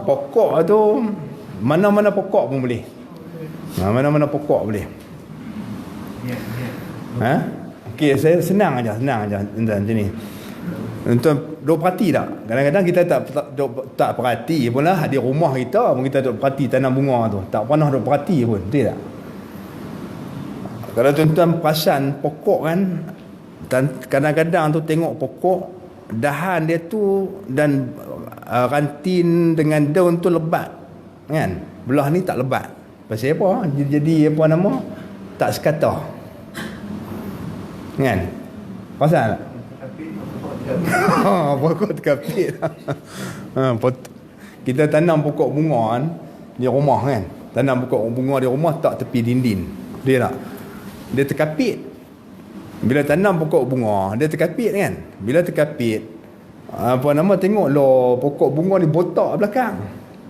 Pokok tu mana-mana pokok pun boleh. Mana-mana pokok boleh. Okey, saya senang aja macam ni. Tuan duk perhati tak? Kadang-kadang kita tak perhati pun lah, di rumah kita pun kita duk perhati tanam bunga tu. Tak pernah duk perhati pun, betul tak? Kalau tuan-tuan perasan pokok kan, kadang-kadang tu tengok pokok, dahan dia tu dan rantin dengan daun tu lebat kan. Belah ni tak lebat. Pasal apa? Jadi apa nama? Tak sekata kan. Perasan tak? Pokok terkapit. Kita tanam pokok bunga kan di rumah kan. Tanam pokok bunga di rumah tak tepi dinding. Dia tak? Dia terkapit. Bila tanam pokok bunga, dia terkapit kan. Bila terkapit, apa nama, tengok lo pokok bunga ni botak belakang.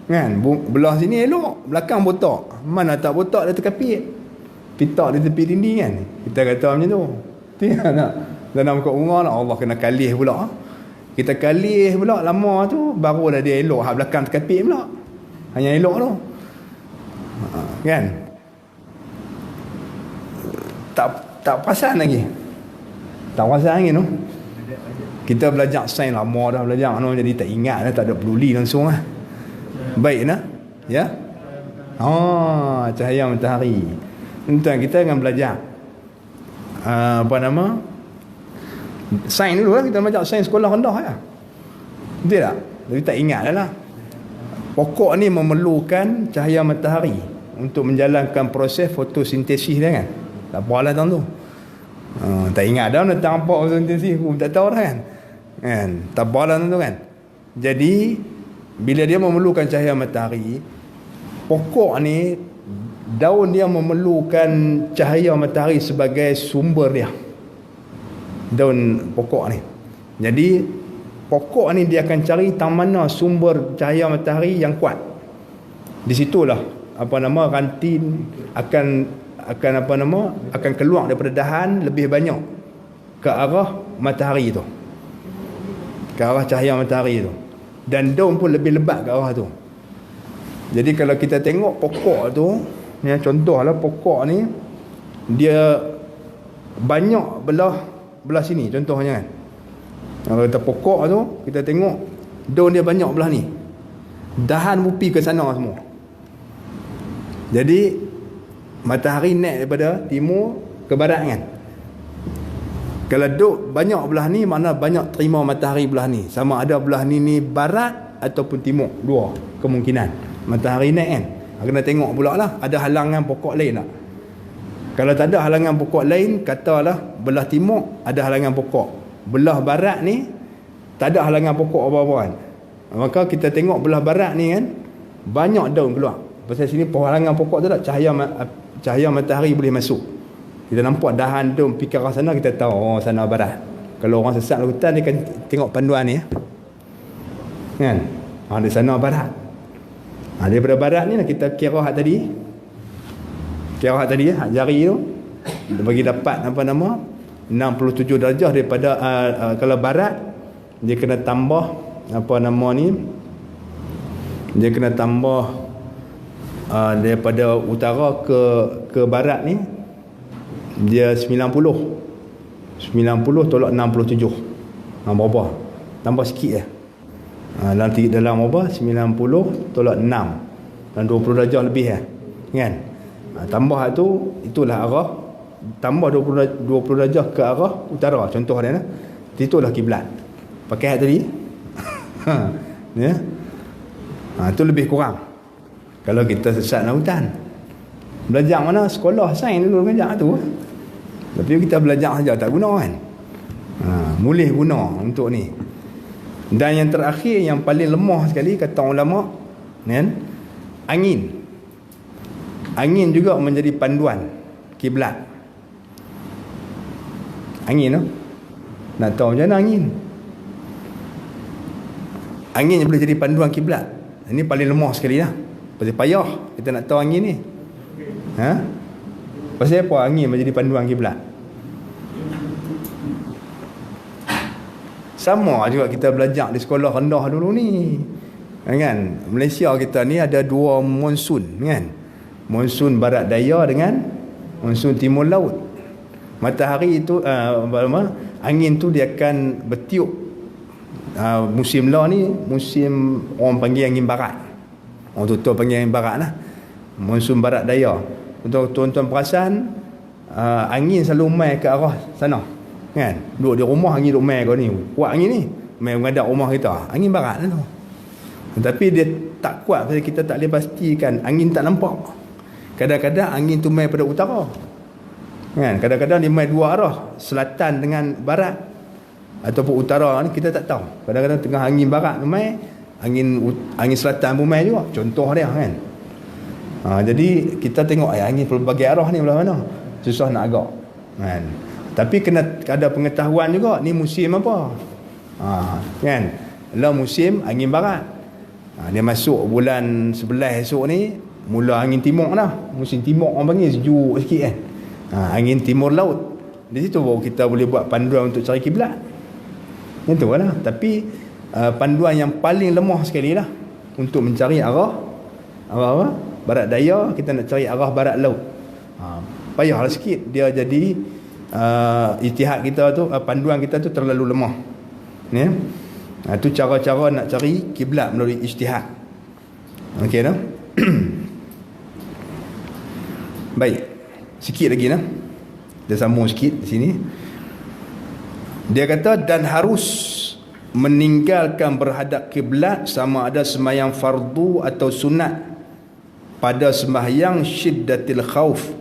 Kan? Belah sini elok, belakang botak. Mana tak botak, dia terkapit. Pitak di tepi dinding kan. Kita kata macam tu. Tidak nak tanam pokok bunga lah, Allah kena kalih pula. Kita kalih pula lama tu, barulah dia elok. Hak belakang terkapit pula. Hanya elok tu. Kan? Tak perasan lagi. Tak perasan lagi tu. Kita belajar sains lama dah belajar no, jadi tak ingat dah, tak ada peduli langsung lah. Baik nah. Ya. Cahaya matahari. Tuan kita akan belajar sains dulu lah. Kita belajar sains sekolah rendah lah. Betul tak? Tapi tak ingat dah lah. Pokok ni memerlukan cahaya matahari untuk menjalankan proses fotosintesis dia kan. Tak apalah tuan tu. Tak ingat dah tentang apa fotosintesis, aku tak tahu dah kan. Tak apalah tuan tu kan. Jadi bila dia memerlukan cahaya matahari, pokok ni, daun dia memerlukan cahaya matahari sebagai sumber dia. Daun pokok ni. Jadi pokok ni dia akan cari tang mana sumber cahaya matahari yang kuat. Di situlah ranting akan keluar daripada dahan lebih banyak ke arah matahari tu. Ke arah cahaya matahari tu. Dan daun pun lebih lebat ke arah tu. Jadi kalau kita tengok pokok tu, ya, contohlah pokok ni dia banyak belah sini contohnya kan. Kalau kita pokok tu, kita tengok daun dia banyak belah ni. Dahan mupi ke sana semua. Jadi matahari naik daripada timur ke barat kan. Kalau duk banyak belah ni, makna banyak terima matahari belah ni. Sama ada belah ni barat ataupun timur. Dua kemungkinan. Matahari naik kan. Kena tengok pula lah, ada halangan pokok lain tak. Kalau tak ada halangan pokok lain, katalah belah timur ada halangan pokok, belah barat ni tak ada halangan pokok apa-apa kan. Maka kita tengok belah barat ni kan, banyak daun keluar. Pasal sini halangan pokok tu tak, cahaya matahari boleh masuk. Kita nampak dahan daun pergi ke arah sana, kita tahu sana barat. Kalau orang sesat hutan, dia akan tengok panduan ni kan. Di sana barat. Daripada barat ni lah kita kira hak tadi. Hak jari tu bagi dapat 67 darjah daripada kalau barat dia kena tambah dia kena tambah daripada utara ke barat ni dia 90 tolak 67. Berapa? Tambah sikit je. Dalam apa? 90 tolak 6. Dan 20 darjah lebih kan? Tambah tu, itulah arah. Tambah 20 darjah ke arah utara. Contoh dia itulah kiblat. Pakai hak tadi. Ya. Itu lebih kurang. Kalau kita sesat dalam hutan. Belajar mana? Sekolah sains dulu belajar tu. Tapi kita belajar saja tak guna kan. Boleh guna untuk ni. Dan yang terakhir, yang paling lemah sekali kata ulama kan, angin juga menjadi panduan kiblat. Angin tu nak tahu macam mana angin boleh jadi panduan kiblat. Ini paling lemah sekali lah. Pasal payah kita nak tahu angin ni. Pasal apa angin menjadi panduan kiblat? Sama juga kita belajar di sekolah rendah dulu ni. Kan? Malaysia kita ni ada dua monsun kan. Monsun barat daya dengan monsun timur laut. Matahari itu angin tu dia akan bertiup. Musim lah ni musim orang panggil angin barat. Orang tutup panggil angin barat lah. Monsun barat daya. Untuk tuan-tuan perasan angin selalu mai ke arah sana. Kan? Duduk di rumah angin duduk mai kau ni. Kuat angin ni. Mai menghadap rumah kita. Angin barat lah tu. Tapi dia tak kuat pasal kita tak boleh pastikan. Angin tak nampak. Kadang-kadang angin tu mai pada utara. Kan? Kadang-kadang dia mai dua arah. Selatan dengan barat. Ataupun utara ni kita tak tahu. Kadang-kadang tengah angin barat tu mai. Angin selatan pun mai juga. Contoh dia kan. Jadi kita tengok angin pelbagai arah ni belah mana. Susah nak agak. Kan? Tapi kena ada pengetahuan juga ni musim apa. Kan? Lah musim angin barat. Dia masuk bulan 11 esok ni mula angin timur dah. Musim timur orang panggil sejuk sikit kan. Angin timur laut. Di situ baru kita boleh buat panduan untuk cari kiblat. Itu lah. Tapi panduan yang paling lemah sekali lah untuk mencari arah barat daya, kita nak cari arah barat laut. Payahlah sikit dia jadi ijtihad kita tu, panduan kita tu terlalu lemah. Ya. Itu cara-cara nak cari kiblat melalui ijtihad. Okey dah. Baik. Sikit lagi nah. Dia sambung sikit di sini. Dia kata dan harus meninggalkan berhadap kiblat sama ada sembahyang fardu atau sunat pada sembahyang syiddatil khauf,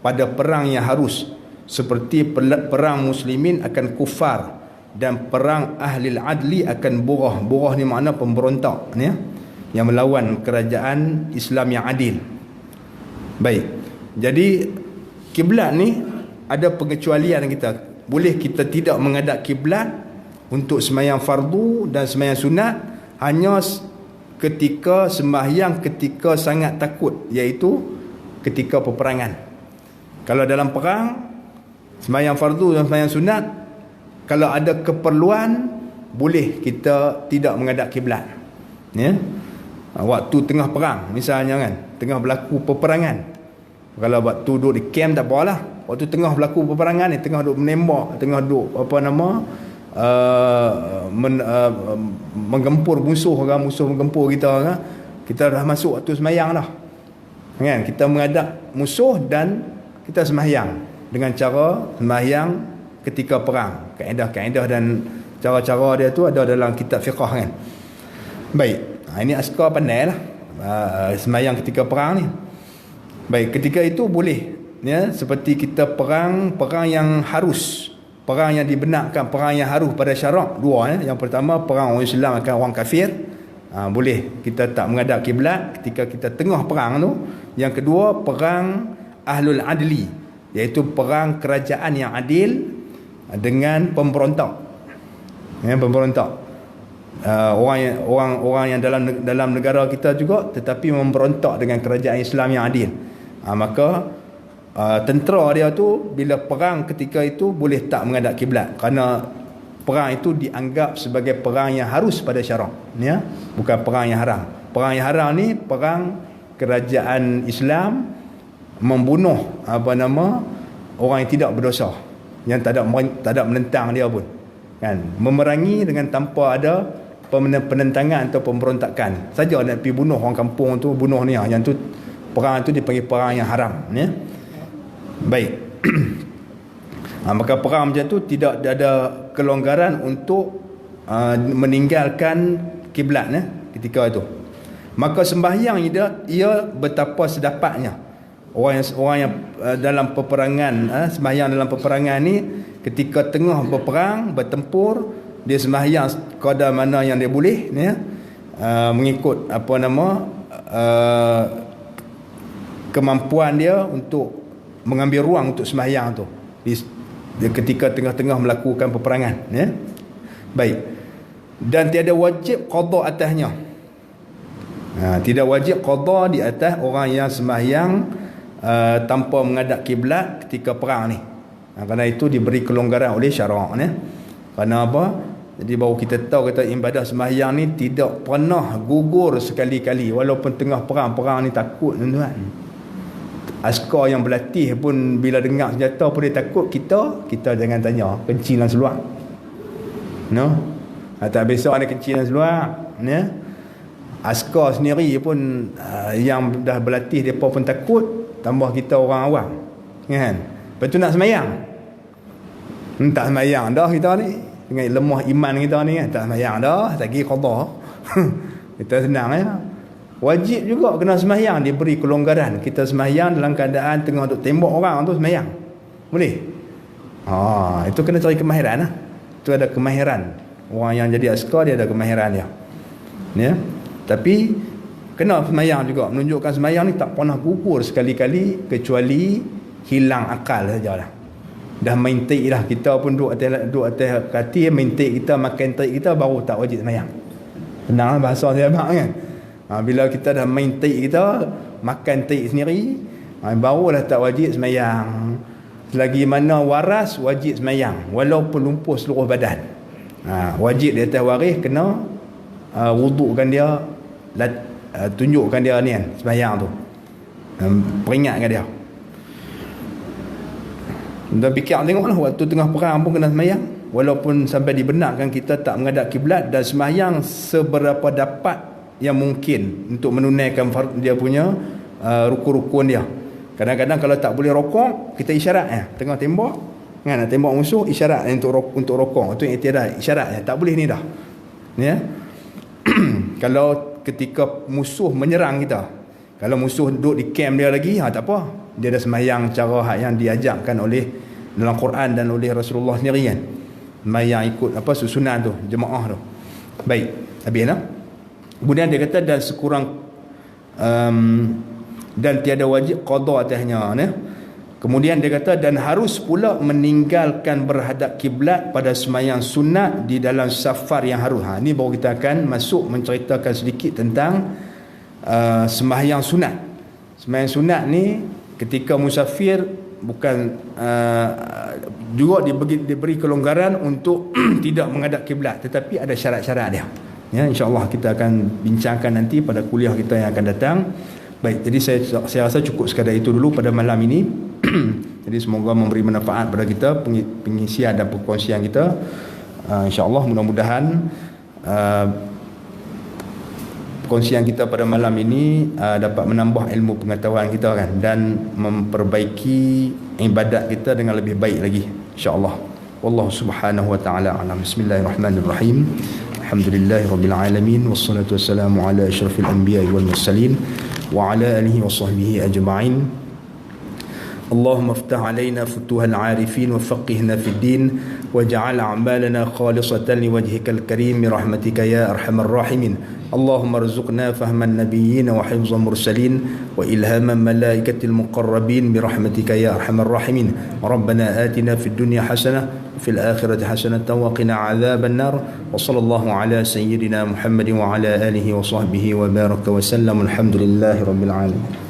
pada perang yang harus, seperti perang muslimin akan kufar dan perang ahli adli akan burah. Burah ni makna pemberontak ni, yang melawan kerajaan Islam yang adil. Baik. Jadi kiblat ni ada pengecualian kita. Boleh kita tidak menghadap kiblat untuk sembahyang fardu dan sembahyang sunat hanya ketika sembahyang ketika sangat takut, iaitu ketika peperangan. Kalau dalam perang, sembahyang fardu dan sembahyang sunat, kalau ada keperluan boleh kita tidak menghadap kiblat. Ya. Waktu tengah perang misalnya kan, tengah berlaku peperangan. Kalau waktu duduk di camp tak apalah. Waktu tengah berlaku peperangan ni, tengah duduk menembak, tengah duduk menggempur musuh, orang musuh menggempur kita kan, kita dah masuk waktu sembahyang dah kan, kita menghadap musuh dan kita sembahyang dengan cara sembahyang ketika perang. Kaedah-kaedah dan cara-cara dia tu ada dalam kitab fiqh kan. Baik, ini askar pandai lah sembahyang ketika perang ni. Baik, ketika itu boleh ya, seperti kita perang yang harus, perang yang dibenarkan, perang yang harus pada syarak dua ya. Yang pertama perang orang Islam akan orang kafir, boleh kita tak menghadap kiblat ketika kita tengah perang tu. Yang kedua perang ahlul adli, iaitu perang kerajaan yang adil dengan pemberontak. Ya, pemberontak. Orang yang dalam negara kita juga tetapi memberontak dengan kerajaan Islam yang adil. Maka tentera dia tu bila perang ketika itu boleh tak menghadap kiblat, kerana perang itu dianggap sebagai perang yang harus pada syarak ya, bukan perang yang haram. Perang yang haram ni perang kerajaan Islam membunuh orang yang tidak berdosa, yang tak ada menentang dia pun kan, memerangi dengan tanpa ada penentangan atau pemberontakan saja, nak pergi bunuh orang kampung tu, bunuh ni, yang tu perang tu dipanggil perang yang haram ya. Baik. Maka perang macam tu tidak ada kelonggaran untuk meninggalkan kiblat ketika itu. Maka sembahyang ia betapa sedapatnya. Orang yang dalam peperangan, sembahyang dalam peperangan ni ketika tengah berperang, bertempur, dia sembahyang kadar mana yang dia boleh ya, mengikut kemampuan dia untuk mengambil ruang untuk sembahyang tu ketika tengah-tengah melakukan peperangan ya. Baik. Dan tiada wajib qada atasnya. Tidak wajib qada di atas orang yang sembahyang tanpa menghadap kiblat ketika perang ni. Kerana itu diberi kelonggaran oleh syarak ya. Kerana apa? Jadi baru kita tahu kata ibadah sembahyang ni tidak pernah gugur sekali-kali walaupun tengah perang ni takut tuan-tuan. Askar yang berlatih pun bila dengar senjata pun dia takut. Kita jangan tanya kencing dan seluar no, tak biasa ada kencing dan seluar ya. Askar sendiri pun yang dah berlatih mereka pun takut, tambah kita orang awam kan. Lepas tu nak sembahyang tak sembahyang dah kita ni, dengan lemah iman kita ni kan, tak sembahyang dah, tak kira qada. Kita senang ya. Wajib juga kena sembahyang, diberi kelonggaran. Kita sembahyang dalam keadaan tengah duk tembak orang tu sembahyang. Boleh? Itu kena cari kemahiran lah. Itu ada kemahiran. Orang yang jadi askar dia ada kemahiran dia. Ya. Tapi kena sembahyang juga, menunjukkan sembahyang ni tak pernah gugur sekali-kali kecuali hilang akal sajalah. Dah main tik dah, kita pun duduk atas kaki, main tik kita, makan tik kita, baru tak wajib sembahyang. Senang bahasa saya kan. Bila kita dah main tik kita, makan tik sendiri, barulah tak wajib sembahyang. Selagi mana waras wajib sembahyang walaupun lumpuh seluruh badan. Wajib di atas waris kena wudukkan dia, tunjukkan dia ni kan sembahyang tu. Peringatkan dia. Dan fikir tengoklah, waktu tengah perang pun kena semayang, walaupun sampai dibenarkan kita tak menghadap kiblat, dan semayang seberapa dapat yang mungkin untuk menunaikan dia punya rukun-rukun dia. Kadang-kadang kalau tak boleh rokok, kita isyarat tengah tembak kan, nak tembak musuh, isyarat untuk rokok, itu iktidat, isyarat tak boleh ni dah ya. Kalau ketika musuh menyerang kita, kalau musuh duduk di camp dia lagi, tak apa, dia dah semayang cara yang diajarkan oleh dalam Quran dan oleh Rasulullah sendiri kan, semayang ikut susunan tu, jemaah tu. Baik, habislah. Kemudian dia kata, dan sekurang dan tiada wajib qada atasnya ya. Kemudian dia kata, dan harus pula meninggalkan berhadap kiblat pada semayang sunat di dalam safar yang harus. Ni baru kita akan masuk menceritakan sedikit tentang sembahyang sunat. Sembahyang sunat ni ketika musafir bukan juga diberi kelonggaran untuk tidak menghadap kiblat, tetapi ada syarat-syarat dia. Ya, insya-Allah kita akan bincangkan nanti pada kuliah kita yang akan datang. Baik, jadi saya rasa cukup sekadar itu dulu pada malam ini. Jadi semoga memberi manfaat pada kita, pengisian dan perkongsian kita. InsyaAllah mudah-mudahan perkongsian kita pada malam ini dapat menambah ilmu pengetahuan kita kan, dan memperbaiki ibadat kita dengan lebih baik lagi, insyaAllah. Wallahu subhanahu wa ta'ala alam. Bismillahirrahmanirrahim. Alhamdulillahirabbil alamin, wassalatu wassalamu ala asyrafil anbiya'i wal mursalin wa ala alihi wa sahbihi ajma'in. اللهم افتح علينا فتوح العارفين وفقهنا في الدين واجعل أعمالنا خالصة لوجهك الكريم برحمتك يا أرحم الراحمين. اللهم ارزقنا فهم النبيين وحفظ المرسلين وإلهام الملائكة المقربين برحمتك يا أرحم الراحمين. ربنا آتنا في الدنيا حسنة وفي الآخرة حسنة وقنا عذاب النار. وصلى الله على سيدنا محمد وعلى آله وصحبه وبارك وسلم. الحمد لله رب العالمين.